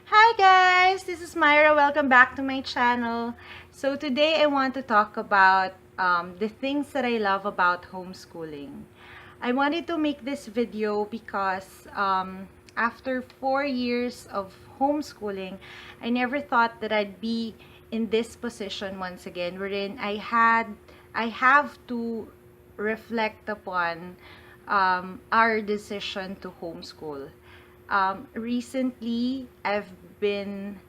Hi guys, this is Myra. Welcome back to my channel. So today I want to talk about the things that I love about homeschooling. I wanted to make this video because after 4 years of homeschooling, I never thought that I'd be in this position once again, wherein I have to reflect upon our decision to homeschool. Recently, I've been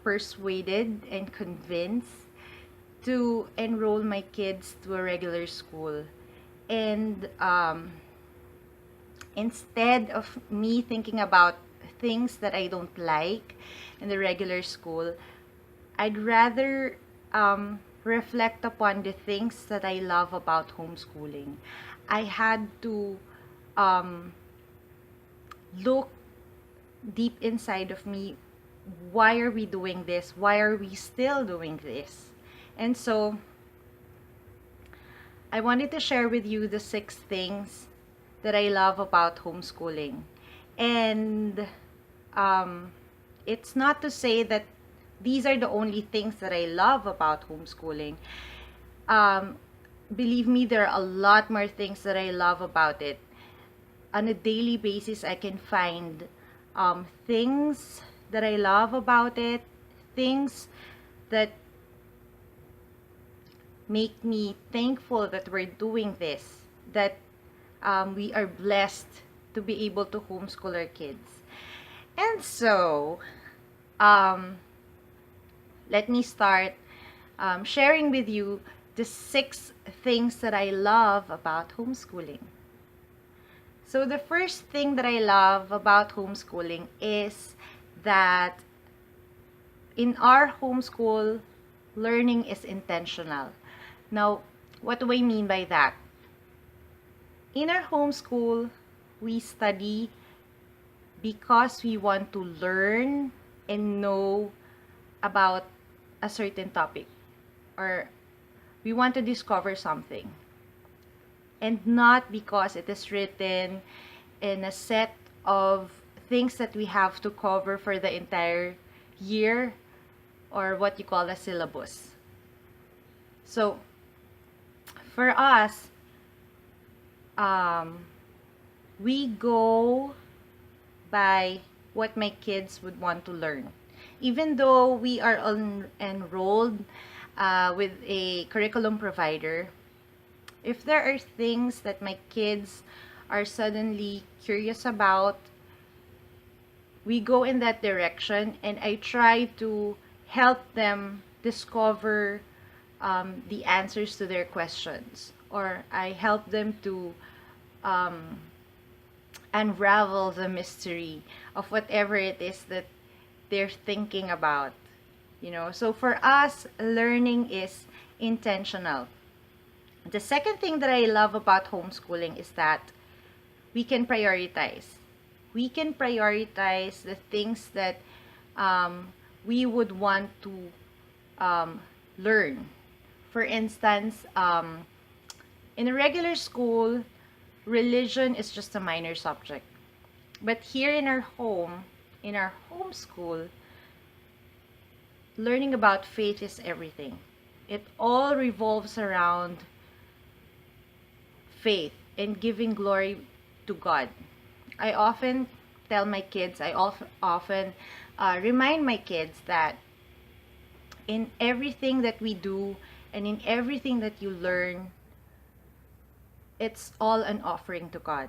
persuaded and convinced to enroll my kids to a regular school. And instead of me thinking about things that I don't like in the regular school, I'd rather reflect upon the things that I love about homeschooling. I had to um, look deep inside of me, why are we doing this? Why are we still doing this? And so I wanted to share with you the 6 things that I love about homeschooling. And um, it's not to say that these are the only things that I love about homeschooling. Um, Believe me, there are a lot more things that I love about it. On a daily basis, I can find things that I love about it, things that make me thankful that we're doing this, that we are blessed to be able to homeschool our kids. And so, um, let me start sharing with you the 6 things that I love about homeschooling. So the first thing that I love about homeschooling is that in our homeschool, learning is intentional. Now, what do I mean by that? In our homeschool, we study because we want to learn and know about a certain topic, or we want to discover something, and not because it is written in a set of things that we have to cover for the entire year, or what you call a syllabus. So for us, um, we go by what my kids would want to learn. Even though we are enrolled with a curriculum provider, if there are things that my kids are suddenly curious about, we go in that direction, and I try to help them discover the answers to their questions, or I help them to um, unravel the mystery of whatever it is that they're thinking about. So for us, learning is intentional. The second thing that I love about homeschooling is that we can prioritize. We can prioritize the things that um, we would want to um, learn. For instance, in a regular school, religion is just a minor subject. But here in our home, in our homeschool, learning about faith is everything. It all revolves around faith and giving glory to God. I often tell my kids, I often remind my kids that in everything that we do and in everything that you learn, it's all an offering to God.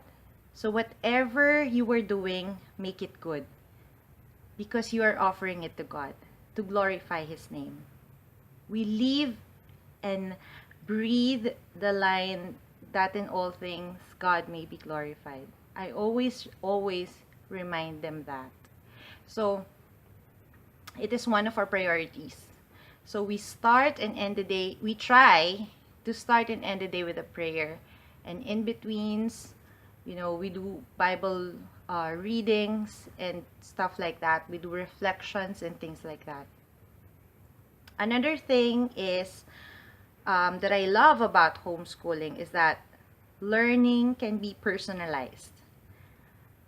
So whatever you are doing, make it good, because you are offering it to God to glorify His name. We live and breathe the line that in all things God may be glorified. I always remind them that. So it is one of our priorities. So we start and end the day, we try to start and end the day with a prayer. And in betweens, we do Bible readings and stuff like that. We do reflections and things like that. Another thing is that I love about homeschooling is that learning can be personalized.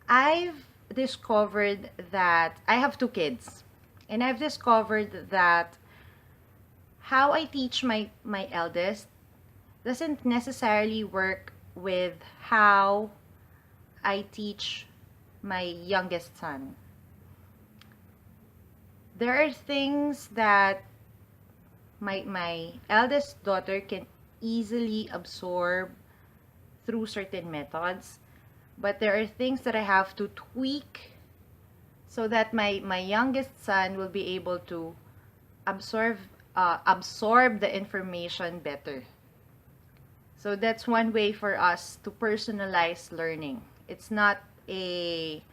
I've discovered that I have two kids, and I've discovered that how I teach my eldest doesn't necessarily work with how I teach my youngest son. There are things that my eldest daughter can easily absorb through certain methods, but there are things that I have to tweak so that my youngest son will be able to absorb absorb the information better. So that's one way for us to personalize learning. It's not a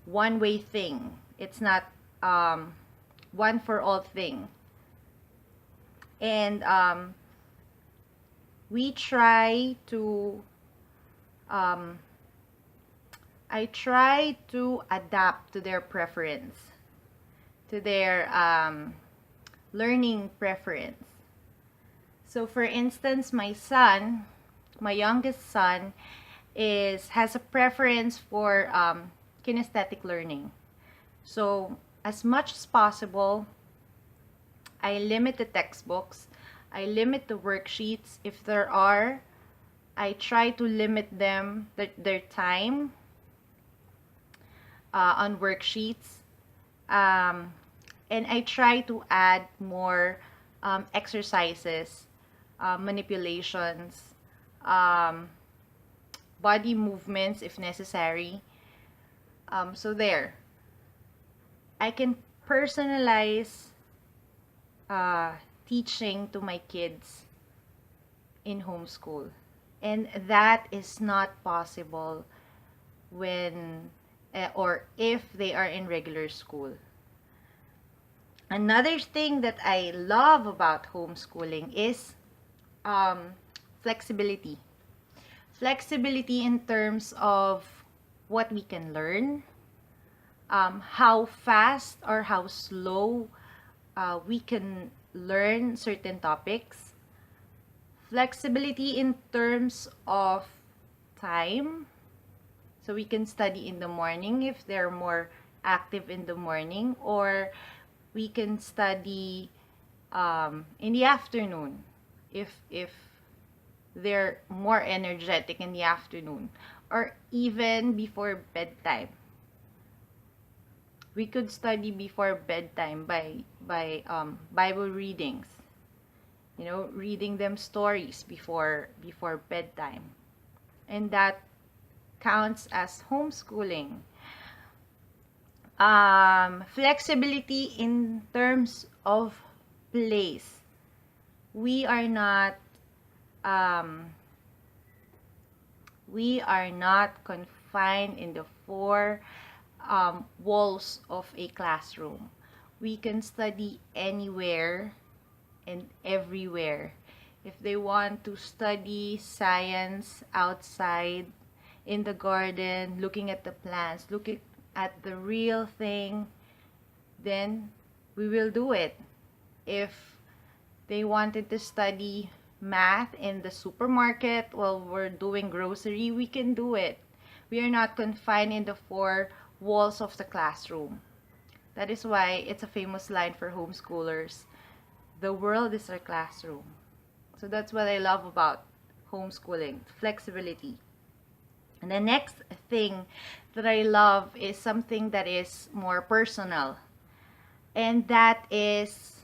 one-way thing. It's not one for all thing. And we try to um, I try to adapt to their preference, to their learning preference. So for instance, my youngest son, has a preference for kinesthetic learning. So as much as possible, I limit the textbooks, I limit the worksheets. If there are, I try to limit them, their time on worksheets. Um, and I try to add more exercises, manipulations, um, body movements if necessary. So there, I can personalize uh, teaching to my kids in homeschool. And that is not possible when or if they are in regular school. Another thing that I love about homeschooling is um, flexibility. Flexibility in terms of what we can learn, how fast or how slow we can learn certain topics. Flexibility in terms of time. So we can study in the morning if they're more active in the morning, or we can study in the afternoon if they're more energetic in the afternoon, or even before bedtime. We could study before bedtime by Bible readings. You know, reading them stories before bedtime, and that counts as homeschooling. Flexibility in terms of place. We are not um, we are not confined in the four walls of a classroom. We can study anywhere and everywhere. If they want to study science outside, in the garden, looking at the plants, looking at the real thing, then we will do it. If they wanted to study math in the supermarket while we're doing grocery, we can do it. We are not confined in the four walls of the classroom. That is why it's a famous line for homeschoolers. The world is our classroom. So that's what I love about homeschooling, flexibility. And the next thing that I love is something that is more personal. And that is,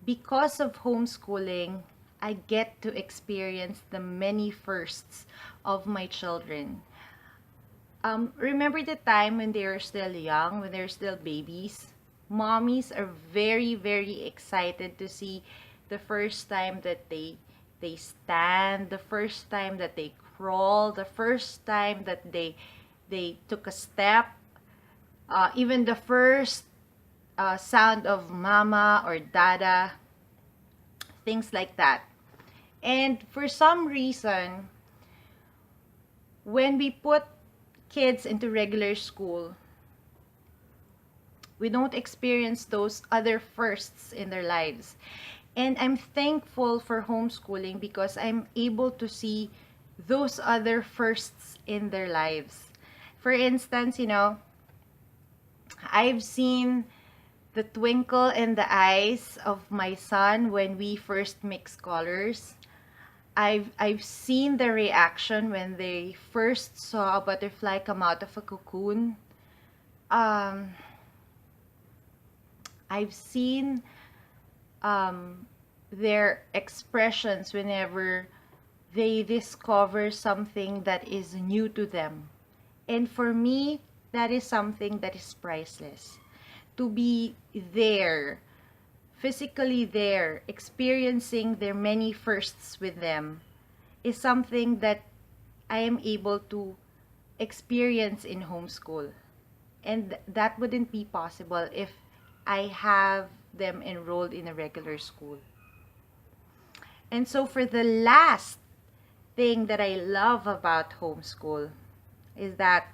because of homeschooling, I get to experience the many firsts of my children. Remember the time when they were still young, when they're still babies? Mommies are very, very excited to see the first time that they stand, the first time that they crawl, the first time that they took a step, even the first sound of mama or dada, things like that. And for some reason, when we put kids into regular school, we don't experience those other firsts in their lives. And I'm thankful for homeschooling because I'm able to see those other firsts in their lives. For instance, I've seen the twinkle in the eyes of my son when we first mix colors. I've seen the reaction when they first saw a butterfly come out of a cocoon. Um, I've seen their expressions whenever they discover something that is new to them. And for me, that is something that is priceless. To be there, physically there, experiencing their many firsts with them, is something that I am able to experience in homeschool. And that wouldn't be possible if I have them enrolled in a regular school. And so for the last thing that I love about homeschool is that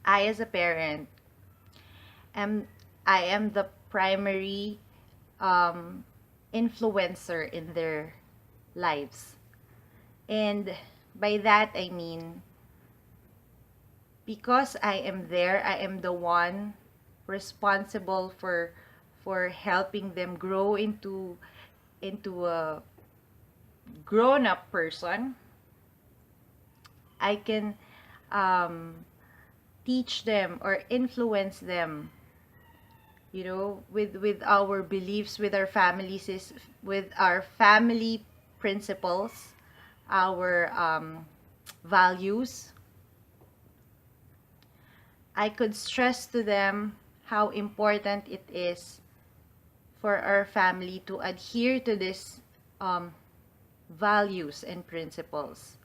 I, as a parent, am I am the primary um, influencer in their lives. And by that I mean, because I am there, I am the one responsible for helping them grow into a grown-up person. I can um, teach them or influence them, with our beliefs, with our families, with our family principles, our values. I could stress to them how important it is for our family to adhere to these values and principles.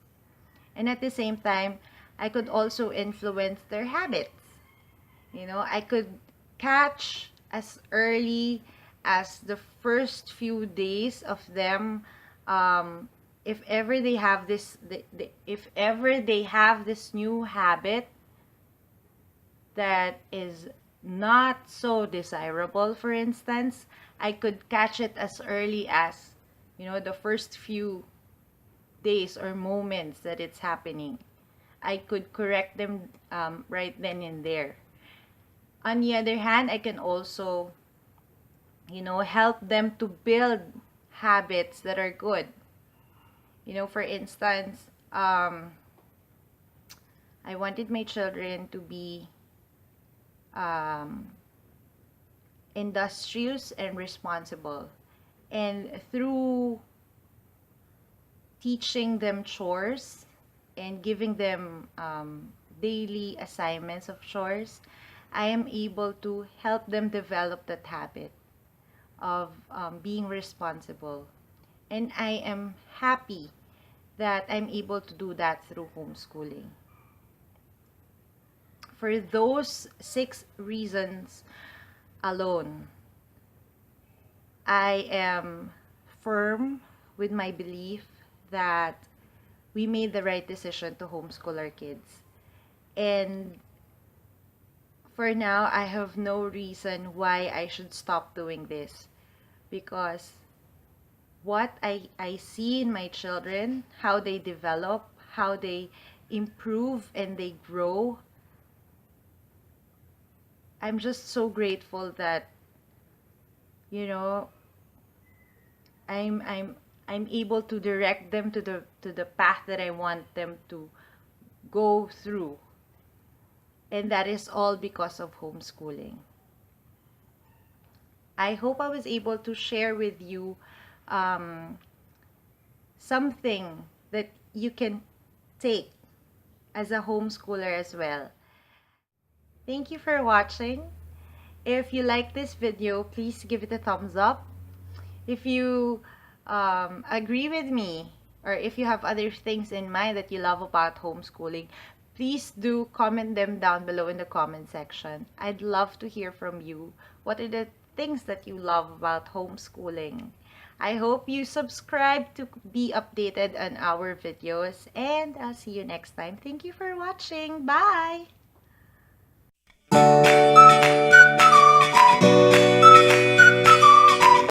And at the same time, I could also influence their habits. I could catch as early as the first few days of them, if ever they have if ever they have this new habit that is not so desirable, for instance, I could catch it as early as, the first few days or moments that it's happening. I could correct them right then and there. On the other hand, I can also, help them to build habits that are good. For instance, I wanted my children to be um, industrious and responsible. And through teaching them chores and giving them daily assignments of chores, I am able to help them develop that habit of being responsible. And I am happy that I'm able to do that through homeschooling. For those 6 reasons alone, I am firm with my belief that we made the right decision to homeschool our kids. And for now, I have no reason why I should stop doing this, because what I see in my children, how they develop, how they improve and they grow, I'm just so grateful that, you know, I'm able to direct them to the path that I want them to go through. And that is all because of homeschooling. I hope I was able to share with you something that you can take as a homeschooler as well. Thank you for watching. If you like this video, please give it a thumbs up. If you agree with me, or if you have other things in mind that you love about homeschooling, please do comment them down below in the comment section. I'd love to hear from you. What are the things that you love about homeschooling? I hope you subscribe to be updated on our videos, and I'll see you next time. Thank you for watching. Bye!